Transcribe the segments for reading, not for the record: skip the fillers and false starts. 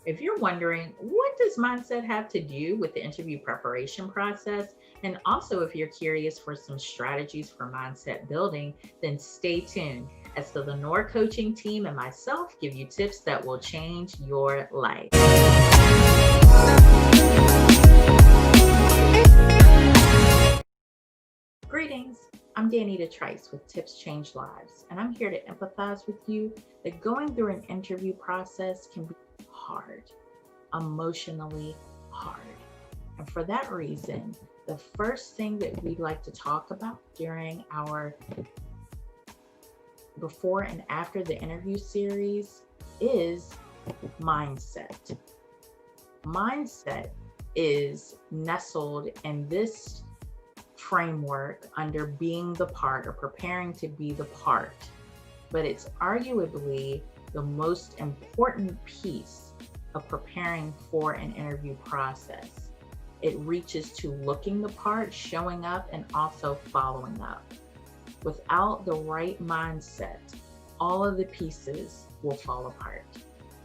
If you're wondering, what does mindset have to do with the interview preparation process? And also, if you're curious for some strategies for mindset building, then stay tuned as the Lenore coaching team and myself give you tips that will change your life. Greetings. I'm Dannita Trice with Tips Change Lives, and I'm here to empathize with you that going through an interview process can be hard, emotionally hard. And for that reason, the first thing that we'd like to talk about during our before and after the interview series is mindset. Mindset is nestled in this framework under being the part or preparing to be the part, but it's arguably the most important piece of preparing for an interview process. It reaches to looking the part, showing up, and also following up. Without the right mindset, all of the pieces will fall apart.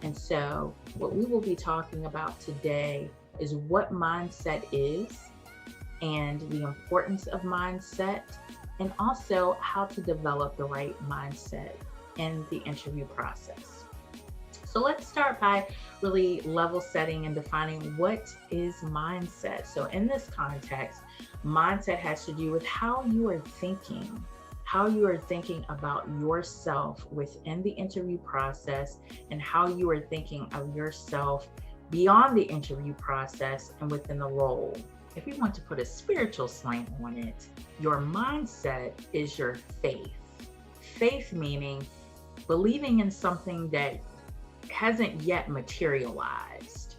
And so, what we will be talking about today is what mindset is and the importance of mindset, and also how to develop the right mindset in the interview process. So let's start by really level setting and defining what is mindset. So in this context, mindset has to do with how you are thinking about yourself within the interview process, and how you are thinking of yourself beyond the interview process and within the role. If you want to put a spiritual slant on it, your mindset is your faith. Faith meaning believing in something that hasn't yet materialized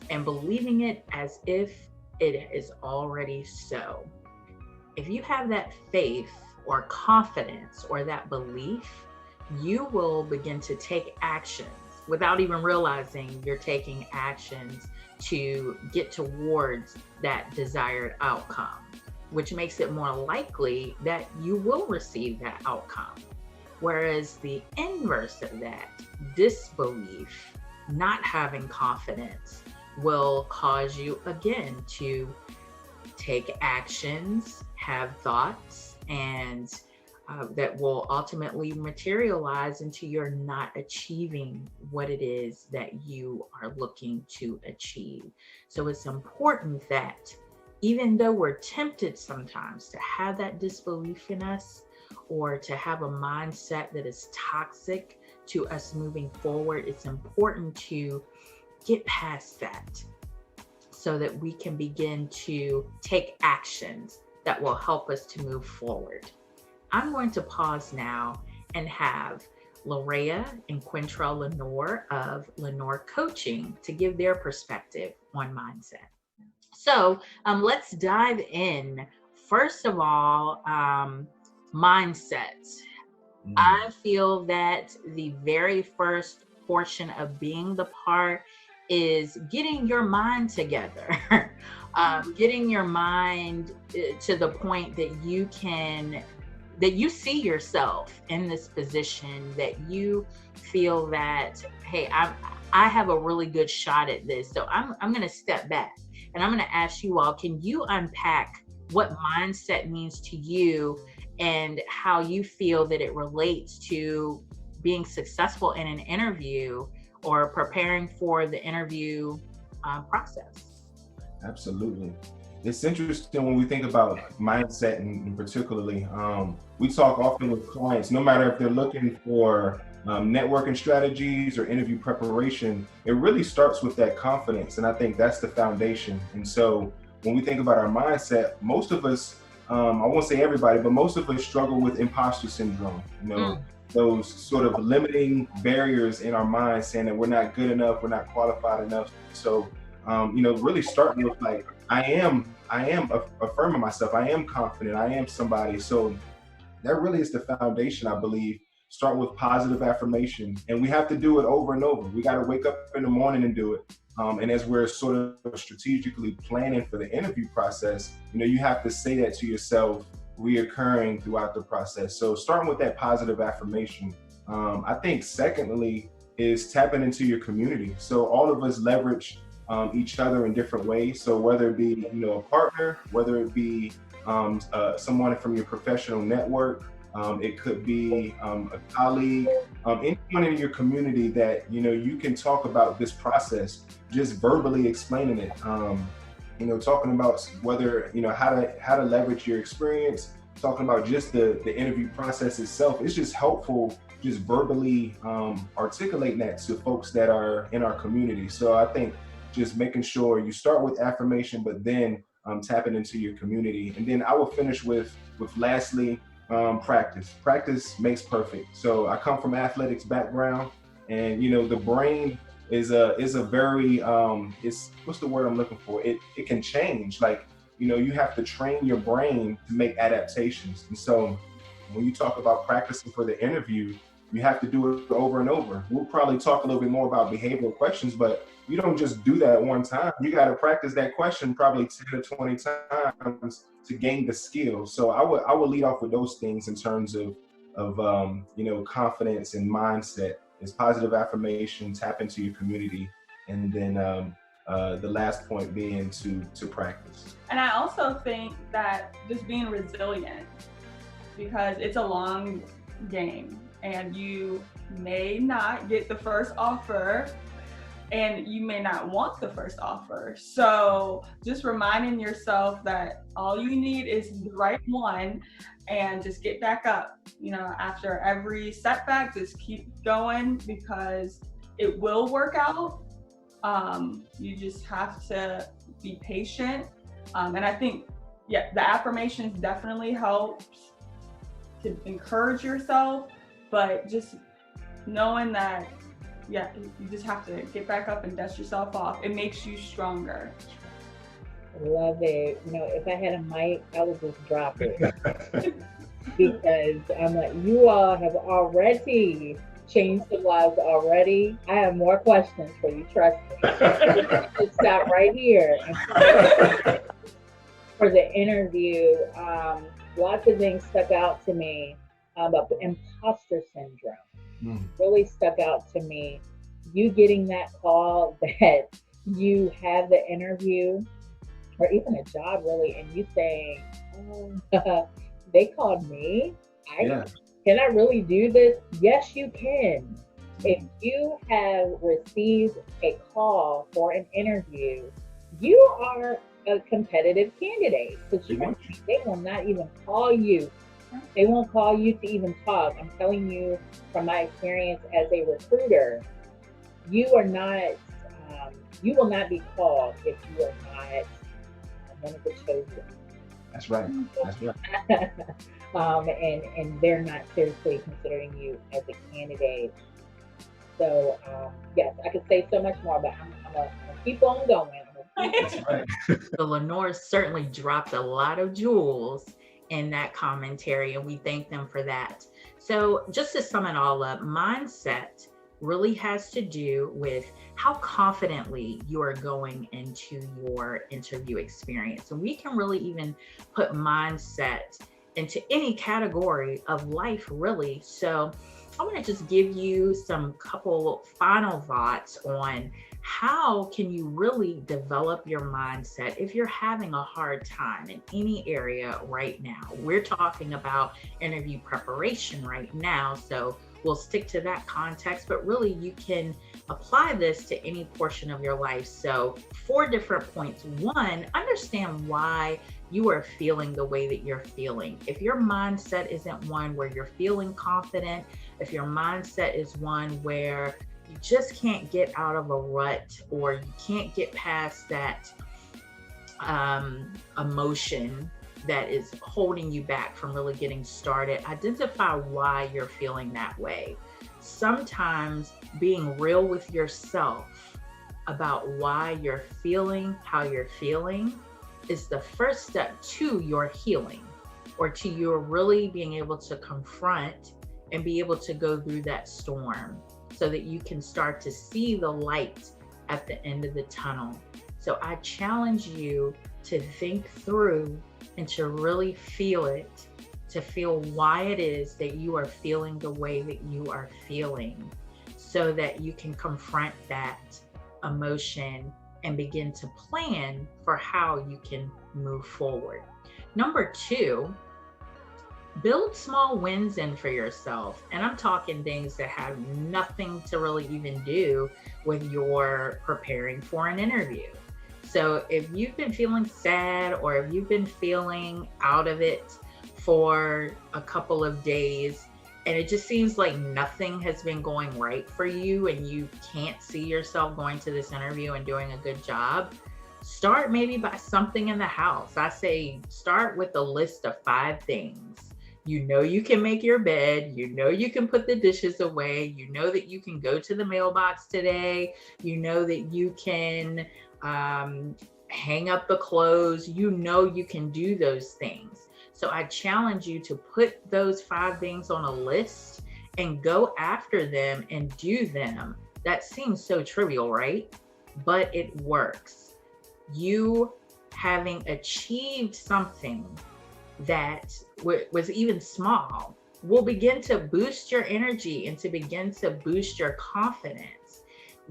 and believing it as if it is already so. If you have that faith or confidence or that belief, you will begin to take actions without even realizing you're taking actions to get towards that desired outcome, which makes it more likely that you will receive that outcome. Whereas the inverse of that, disbelief, not having confidence, will cause you again to take actions, have thoughts, and that will ultimately materialize into your not achieving what it is that you are looking to achieve. So it's important that even though we're tempted sometimes to have that disbelief in us or to have a mindset that is toxic to us moving forward, it's important to get past that so that we can begin to take actions that will help us to move forward. I'm going to pause now and have Lorayah and Quintrel Lenore of Lenore Coaching to give their perspective on mindset. So let's dive in. First of all, mindset. I feel that the very first portion of being the part is getting your mind together, getting your mind to the point that you see yourself in this position, that you feel that, hey, I have a really good shot at this. So I'm going to step back and I'm going to ask you all, can you unpack what mindset means to you and how you feel that it relates to being successful in an interview or preparing for the interview process? Absolutely. It's interesting when we think about mindset and particularly, we talk often with clients, no matter if they're looking for networking strategies or interview preparation, it really starts with that confidence. And I think that's the foundation. And so when we think about our mindset, most of us, I won't say everybody, but most of us struggle with imposter syndrome, those sort of limiting barriers in our mind saying that we're not good enough, we're not qualified enough. So, really starting with like, I am affirming myself. I am confident. I am somebody. So that really is the foundation, I believe. Start with positive affirmation, and we have to do it over and over. We got to wake up in the morning and do it. And as we're sort of strategically planning for the interview process, you have to say that to yourself reoccurring throughout the process. So starting with that positive affirmation. I think secondly, is tapping into your community. So all of us leverage each other in different ways. So whether it be, a partner, whether it be someone from your professional network, it could be a colleague, anyone in your community that, you can talk about this process, just verbally explaining it. Talking about whether, how to leverage your experience, talking about just the interview process itself. It's just helpful just verbally articulating that to folks that are in our community. So I think just making sure you start with affirmation, but then tapping into your community. And then I will finish with lastly, practice. Practice makes perfect. So I come from athletics background, and the brain is a very it's, what's the word I'm looking for? It can change. Like, you have to train your brain to make adaptations. And so when you talk about practicing for the interview, you have to do it over and over. We'll probably talk a little bit more about behavioral questions, but you don't just do that one time. You got to practice that question probably 10 to 20 times to gain the skill. So I would lead off with those things in terms of confidence and mindset. Is positive affirmation, tap into your community, and then the last point being to practice. And I also think that just being resilient, because it's a long game and you may not get the first offer and you may not want the first offer. So just reminding yourself that all you need is the right one, and just get back up. After every setback, just keep going, because it will work out. You just have to be patient. And I think, the affirmations definitely helps to encourage yourself, but just knowing that, you just have to get back up and dust yourself off. It makes you stronger. Love it. If I had a mic, I would just drop it. Because I'm like, you all have already changed some lives already. I have more questions for you, trust me. Just stop right here. For the interview, lots of things stuck out to me about the imposter syndrome. Really stuck out to me. You getting that call that you have the interview, or even a job really, and you saying, they called me. Can I really do this? Yes, you can. If you have received a call for an interview, you are a competitive candidate. Because they will not even call you. They won't call you to even talk. I'm telling you from my experience as a recruiter, you are not, you will not be called if you are not one of the chosen. That's right. That's right. And they're not seriously considering you as a candidate. So yes, I could say so much more, but I'm gonna keep on going. That's right. So Lenore certainly dropped a lot of jewels in that commentary, and we thank them for that. So just to sum it all up, mindset really has to do with how confidently you are going into your interview experience. And we can really even put mindset into any category of life, really. So I want to just give you some couple final thoughts on how can you really develop your mindset if you're having a hard time in any area right now. We're talking about interview preparation right now, so we'll stick to that context, but really you can apply this to any portion of your life. So 4 different points. 1, understand why you are feeling the way that you're feeling. If your mindset isn't one where you're feeling confident, if your mindset is one where you just can't get out of a rut, or you can't get past that emotion that is holding you back from really getting started, identify why you're feeling that way. Sometimes being real with yourself about why you're feeling how you're feeling is the first step to your healing, or to your really being able to confront and be able to go through that storm, so that you can start to see the light at the end of the tunnel. So I challenge you to think through and to really feel it, to feel why it is that you are feeling the way that you are feeling. so that you can confront that emotion and begin to plan for how you can move forward. Number 2, build small wins in for yourself. And I'm talking things that have nothing to really even do with your preparing for an interview. So if you've been feeling sad, or if you've been feeling out of it for a couple of days, and it just seems like nothing has been going right for you, and you can't see yourself going to this interview and doing a good job, start maybe by something in the house. I say start with a list of 5 things. You know you can make your bed, you know you can put the dishes away, you know that you can go to the mailbox today, you know that you can hang up the clothes, you know you can do those things. So I challenge you to put those 5 things on a list and go after them and do them. That seems so trivial, right? But it works. You having achieved something that was even small will begin to boost your energy and to begin to boost your confidence,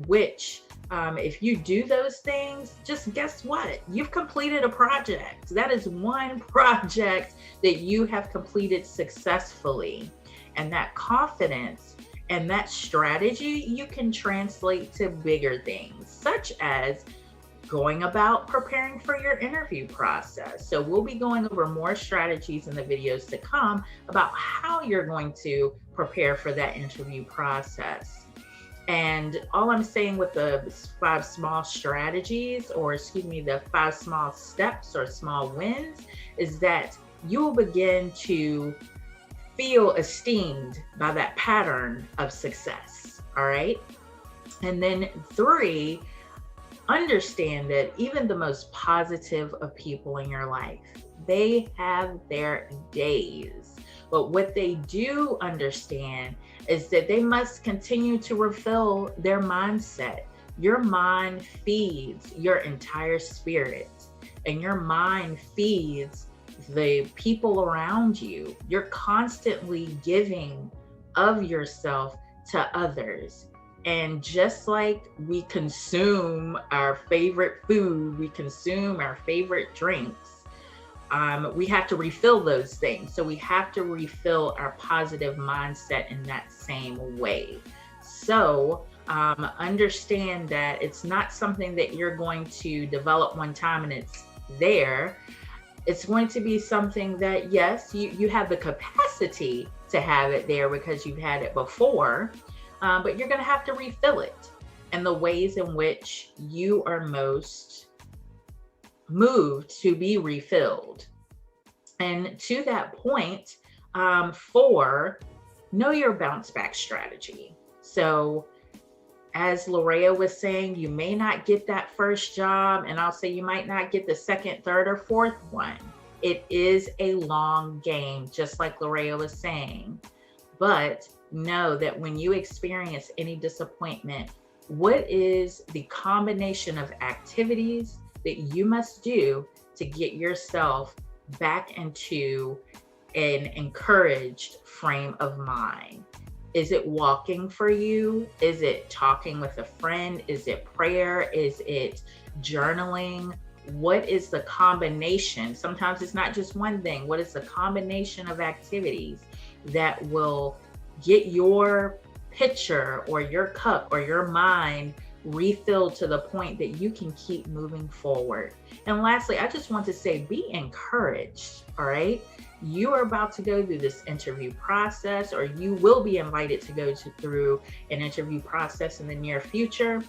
which if you do those things, just guess what? You've completed a project. That is one project that you have completed successfully. And that confidence and that strategy you can translate to bigger things, such as going about preparing for your interview process. So we'll be going over more strategies in the videos to come about how you're going to prepare for that interview process. And all I'm saying with the 5 small strategies, or excuse me, the 5 small steps or small wins, is that you will begin to feel esteemed by that pattern of success. All right. And then 3, understand that even the most positive of people in your life, they have their days. But what they do understand is that they must continue to refill their mindset. Your mind feeds your entire spirit, and your mind feeds the people around you. You're constantly giving of yourself to others. And just like we consume our favorite food, we consume our favorite drinks, we have to refill those things. So we have to refill our positive mindset in that same way. So understand that it's not something that you're going to develop one time and it's there. It's going to be something that, yes, you have the capacity to have it there because you've had it before. But you're going to have to refill it in the ways in which you are most moved to be refilled. And to that point, 4, know your bounce back strategy. So as Lorayah was saying, you may not get that first job, and I'll say you might not get the 2nd, 3rd, or 4th one. It is a long game, just like Lorayah was saying. But know that when you experience any disappointment, what is the combination of activities that you must do to get yourself back into an encouraged frame of mind? Is it walking for you? Is it talking with a friend? Is it prayer? Is it journaling? What is the combination? Sometimes it's not just one thing. What is the combination of activities that will get your pitcher or your cup or your mind refilled to the point that you can keep moving forward? And lastly, I just want to say, be encouraged. All right. You are about to go through this interview process, or you will be invited to go through an interview process in the near future.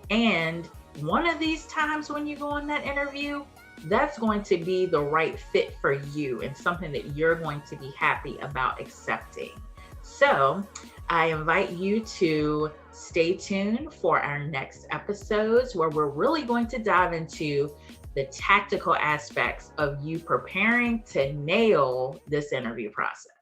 And one of these times when you go on that interview, that's going to be the right fit for you and something that you're going to be happy about accepting. So I invite you to stay tuned for our next episodes, where we're really going to dive into the tactical aspects of you preparing to nail this interview process.